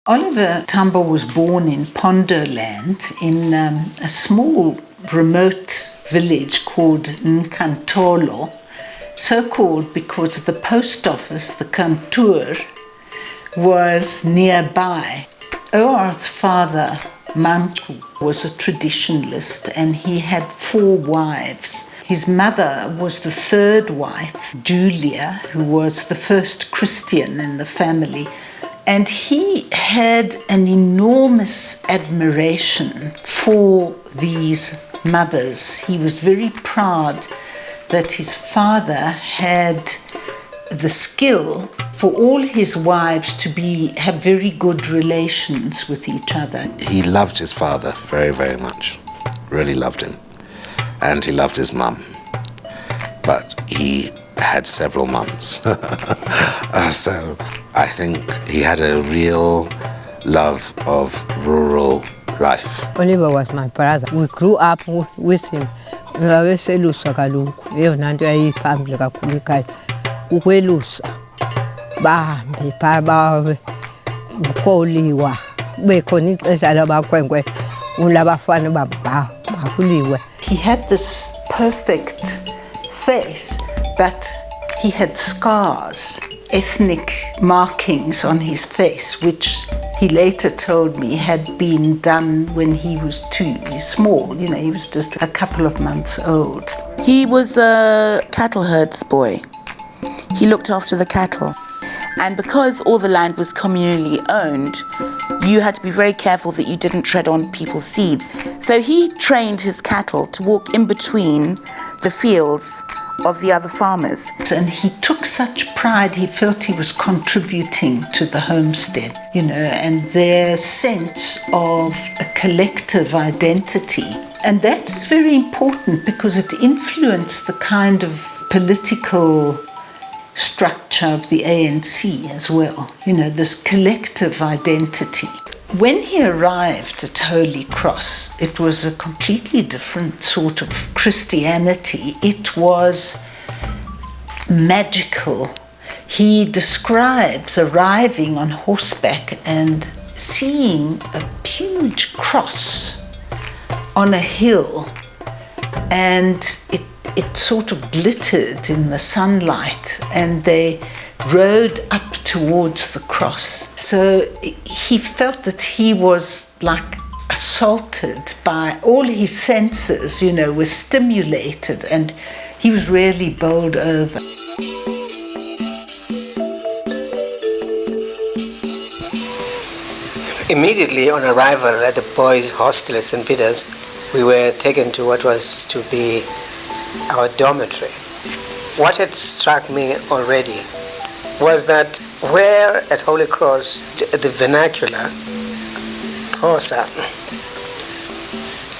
Oliver Tambo was born in Pondoland in a small remote village called Nkantolo, so called because the post office, the kantoor, was nearby. OR's father, Manku, was a traditionalist and he had 4 wives. His mother was the 3rd wife, Julia, who was the first Christian in the family. And he had an enormous admiration for these mothers. He was very proud that his father had the skill for all his wives to have very good relations with each other. He loved his father very, very much, really loved him. And he loved his mum. But he had several mums. So I think he had a real love of rural life. Oliver was my brother. We grew up with him. Wayeselusa kaloku. Eyona nto yayiphambili kakhulu ekhaya ukwelusa. Bahambe phaa ukoliwa. Kube khona ixesha labakhwenkwe ulabafana bakuliwe. He had this perfect face, but he had scars, ethnic markings on his face, which he later told me had been done when he was too small. You know, he was just a couple of months old. He was a cattle herd's boy. He looked after the cattle. And because all the land was communally owned, you had to be very careful that you didn't tread on people's seeds. So he trained his cattle to walk in between the fields of the other farmers. And he took such pride, he felt he was contributing to the homestead, you know, and their sense of a collective identity. And that is very important because it influenced the kind of political structure of the ANC as well, you know, this collective identity. When he arrived at Holy Cross, it was a completely different sort of Christianity. It was magical. He describes arriving on horseback and seeing a huge cross on a hill, and it sort of glittered in the sunlight, and they rode up towards the cross. So he felt that he was like assaulted by all his senses, you know, were stimulated, and he was really bowled over. Immediately on arrival at the boys' hostel at St. Peter's, we were taken to what was to be our dormitory. What had struck me already was that where at Holy Cross the vernacular, Xhosa,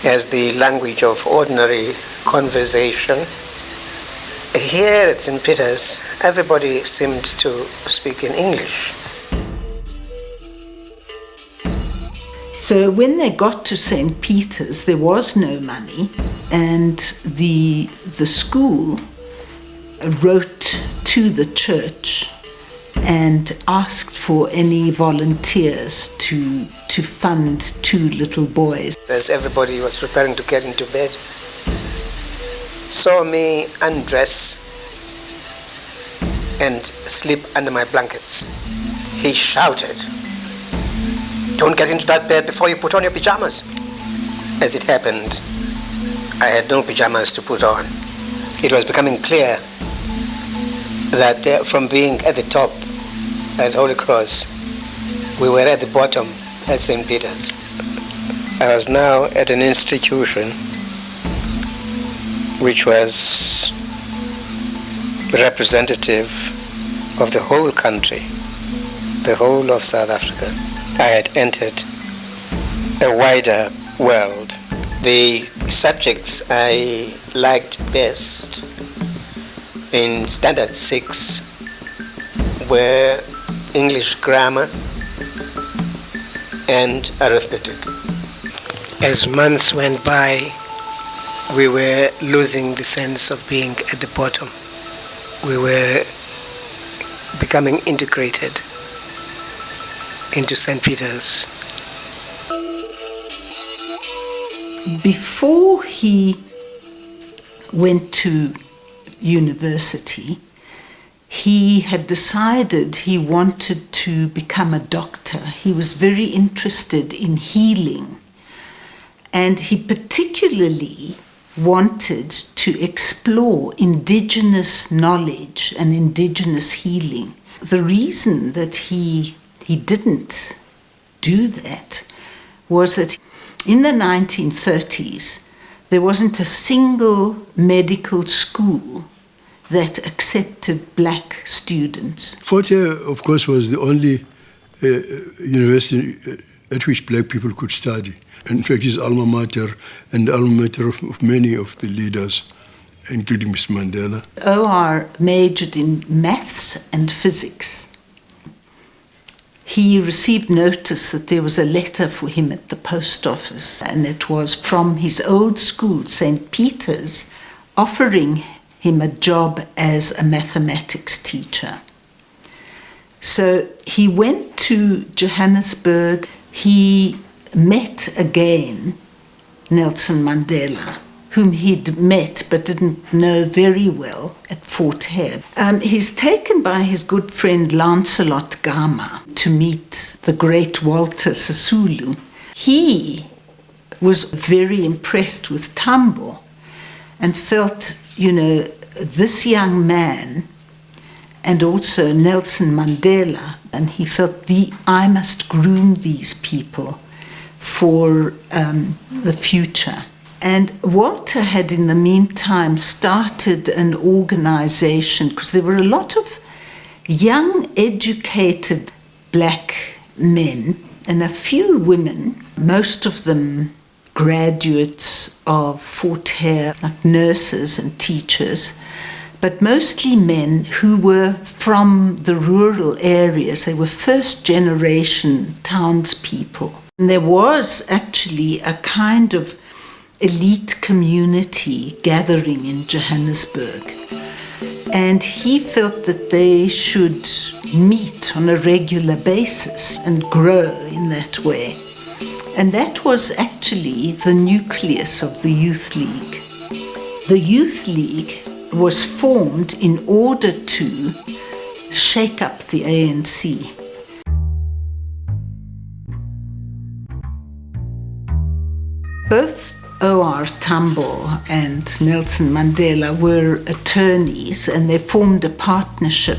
as the language of ordinary conversation, here at St. Peter's everybody seemed to speak in English. So when they got to St. Peter's, there was no money, and the school wrote to the church and asked for any volunteers to fund 2 little boys. As everybody was preparing to get into bed, saw me undress and sleep under my blankets. He shouted, "Don't get into that bed before you put on your pajamas." As it happened, I had no pajamas to put on. It was becoming clear that from being at the top at Holy Cross, we were at the bottom at St. Peter's. I was now at an institution which was representative of the whole country, the whole of South Africa. I had entered a wider world. The subjects I liked best in Standard 6 were English grammar and arithmetic. As months went by, we were losing the sense of being at the bottom. We were becoming integrated into St. Peter's. Before he went to university, he had decided he wanted to become a doctor. He was very interested in healing, and he particularly wanted to explore indigenous knowledge and indigenous healing. The reason that he didn't do that was that in the 1930s, there wasn't a single medical school that accepted black students. Fort Hare, of course, was the only university at which black people could study. In fact, his alma mater and the alma mater of many of the leaders, including Mr. Mandela. OR majored in maths and physics. He received notice that there was a letter for him at the post office, and it was from his old school, St. Peter's, offering him a job as a mathematics teacher. So he went to Johannesburg. He met again Nelson Mandela, whom he'd met but didn't know very well at Fort Hare. He's taken by his good friend Lancelot Gama to meet the great Walter Sisulu. He was very impressed with Tambo and felt, this young man and also Nelson Mandela, and he felt I must groom these people for the future. And Walter had in the meantime started an organization, because there were a lot of young, educated black men and a few women, most of them graduates of Fort Hare, like nurses and teachers, but mostly men who were from the rural areas. They were first-generation townspeople. And there was actually a kind of elite community gathering in Johannesburg. And he felt that they should meet on a regular basis and grow in that way. And that was actually the nucleus of the Youth League. The Youth League was formed in order to shake up the ANC. Both O.R. Tambo and Nelson Mandela were attorneys, and they formed a partnership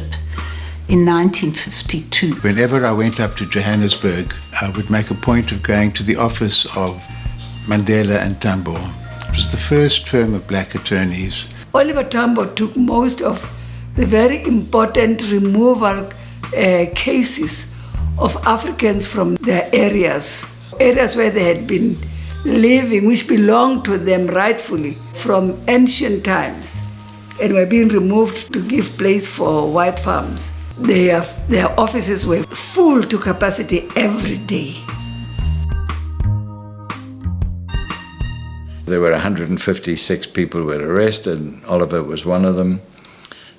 in 1952. Whenever I went up to Johannesburg, I would make a point of going to the office of Mandela and Tambo. It was the first firm of black attorneys. Oliver Tambo took most of the very important removal cases of Africans from their areas where they had been living, which belonged to them rightfully from ancient times, and were being removed to give place for white farms. Their offices were full to capacity every day. There were 156 people who were arrested. Oliver was one of them,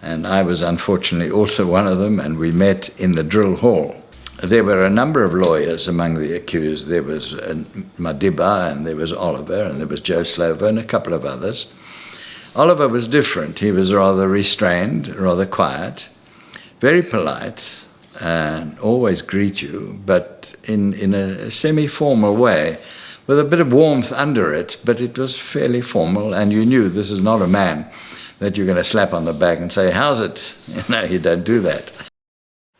and I was unfortunately also one of them, and we met in the drill hall. There were a number of lawyers among the accused. There was Madiba, and there was Oliver, and there was Joe Slover, and a couple of others. Oliver was different. He was rather restrained, rather quiet, very polite, and always greet you, but in a semi-formal way, with a bit of warmth under it, but it was fairly formal, and you knew this is not a man that you're going to slap on the back and say, "How's it?" You don't do that.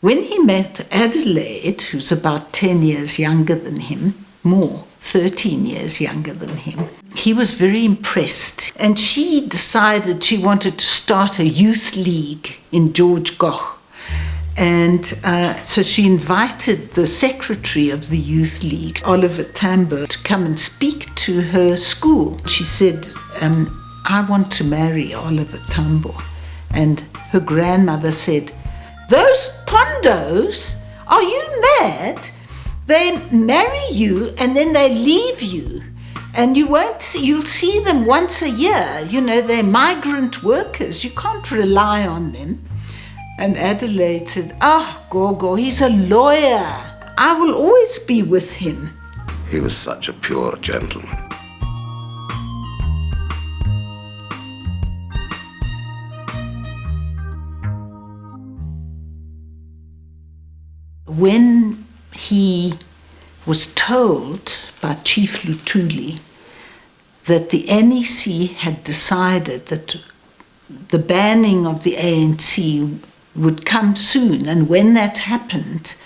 When he met Adelaide, who's about 10 years younger than him, 13 years younger than him, he was very impressed. And she decided she wanted to start a youth league in George Goch. And so she invited the secretary of the Youth League, Oliver Tambo, to come and speak to her school. She said, I want to marry Oliver Tambo. And her grandmother said, "Those pondos, are you mad? They marry you and then they leave you. And you'll see them once a year. They're migrant workers. You can't rely on them." And Adelaide said, "Gogo, he's a lawyer. I will always be with him. He was such a pure gentleman. When he was told by Chief Luthuli that the NEC had decided that the banning of the ANC would come soon, and when that happened,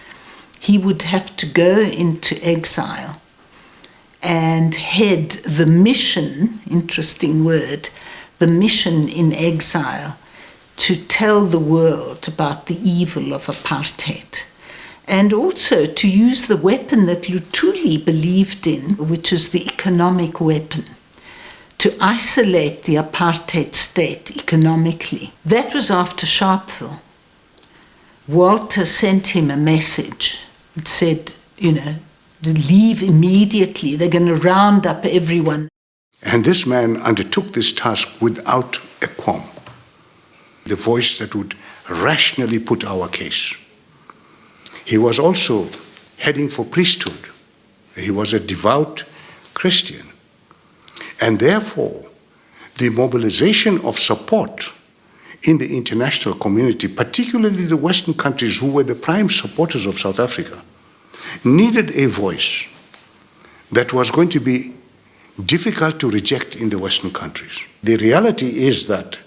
he would have to go into exile and head the mission, interesting word, the mission in exile, to tell the world about the evil of apartheid. And also to use the weapon that Luthuli believed in, which is the economic weapon, to isolate the apartheid state economically. That was after Sharpeville. Walter sent him a message and said, to leave immediately. They're going to round up everyone. And this man undertook this task without a qualm. The voice that would rationally put our case. He was also heading for priesthood. He was a devout Christian. And therefore, the mobilization of support in the international community, particularly the Western countries who were the prime supporters of South Africa, needed a voice that was going to be difficult to reject in the Western countries. The reality is that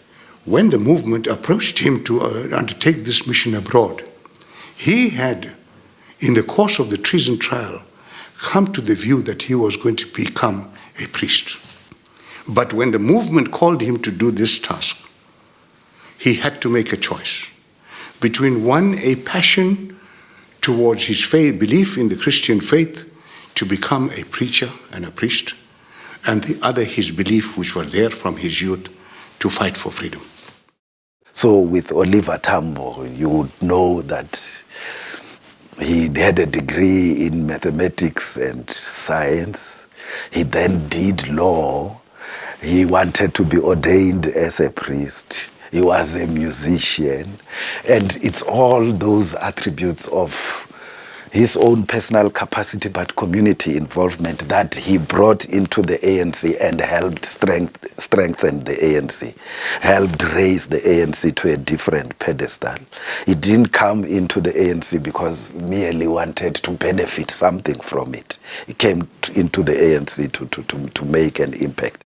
when the movement approached him to undertake this mission abroad, he had, in the course of the treason trial, come to the view that he was going to become a priest. But when the movement called him to do this task, he had to make a choice between one, a passion towards his faith, belief in the Christian faith, to become a preacher and a priest, and the other, his belief, which was there from his youth, to fight for freedom. So with Oliver Tambo, you would know that he had a degree in mathematics and science. He then did law. He wanted to be ordained as a priest. He was a musician. And it's all those attributes of his own personal capacity but community involvement that he brought into the ANC and helped strengthen the ANC, helped raise the ANC to a different pedestal. He didn't come into the ANC because merely wanted to benefit something from it. He came into the ANC to make an impact.